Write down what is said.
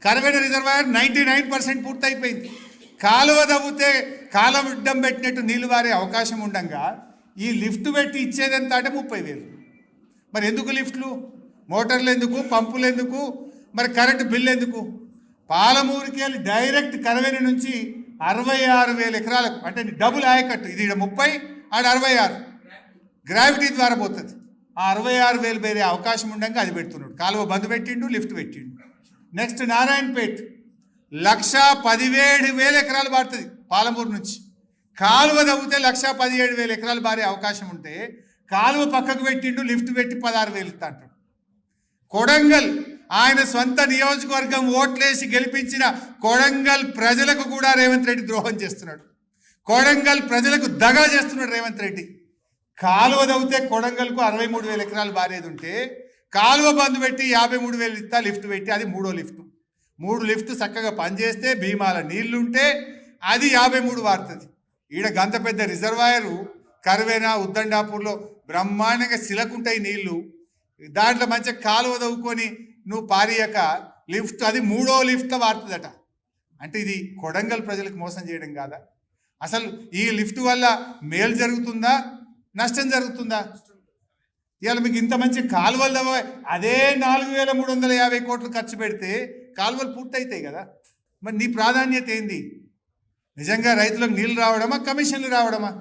కరవేన reservoir 99% పూర్తయిపోయింది. కాలువ తవ్వితే కాలమిడ్డం పెట్టినట్టు నీళ్లు వారే అవకాశం ఉండగా ఈ లిఫ్ట్ పెట్టి ఇచ్చేదంత అంటే 30,000. మరి ఎందుకు లిఫ్ట్లు, మోటార్లు ఎందుకు, పంపులు ఎందుకు, మరి కరెంటు బిల్లు ఎందుకు? పాలమూరుకి వెళ్ళి డైరెక్ట్ కరవేన నుంచి 66,000 ఎకరాలకు, అంటే డబుల్ ఆయకట్టు, ఇది 30 ఆడ 66 గ్రావిటీ ద్వారా పోతుంది. ఆ 66,000 వేరే అవకాశం ఉండగా అది పెడుతున్నాడు. కాలువ బంద్ పెట్టిండు, లిఫ్ట్ పెట్టిండు. నెక్స్ట్ నారాయణపేట్ 1,17,000 ఎకరాలు పారుతుంది పాలమూరు నుంచి. కాలువ తవ్వితే 1,17,000 ఎకరాలు బారే అవకాశం ఉంటే కాలువ పక్కకు పెట్టిండు, లిఫ్ట్ పెట్టి 16,000 ఇస్తా అంటాడు. కొడంగల్ ఆయన సొంత నియోజకవర్గం ఓట్లేసి గెలిపించిన కొడంగల్ ప్రజలకు కూడా రేవంత్ రెడ్డి ద్రోహం చేస్తున్నాడు. కొడంగల్ ప్రజలకు దగా చేస్తున్నాడు రేవంత్ రెడ్డి. కాలువ తవ్వితే కొడంగల్కు 63,000 ఎకరాలు బారేది ఉంటే కాలువ బంద్ పెట్టి 53,000 ఇస్తా, లిఫ్ట్ పెట్టి అది 3వ లిఫ్ట్. 3 లిఫ్ట్ చక్కగా పనిచేస్తే భీమాల నీళ్లుంటే అది 53 వారుతుంది. ఈడ గంత పెద్ద రిజర్వాయరు కరువేనా ఉద్దండాపూర్లో బ్రహ్మాండంగా సిలకుంటాయి నీళ్లు. దాంట్లో మంచిగా కాలువ తవ్వుకొని నువ్వు పారియక లిఫ్ట్ అది 3వ లిఫ్ట్లో వారుతుందట. అంటే ఇది కొడంగల్ ప్రజలకు మోసం చేయడం కాదా? అసలు ఈ లిఫ్ట్ వల్ల మేలు జరుగుతుందా, నష్టం జరుగుతుందా? ఇవాళ మీకు ఇంత మంచి కాలువలు అదే 4,350 కోట్లు ఖర్చు పెడితే కాలువలు పూర్తయితాయి కదా. మరి నీ ప్రాధాన్యత ఏంది? నిజంగా రైతులకు నీళ్ళు రావడమా, కమిషన్లు రావడమా?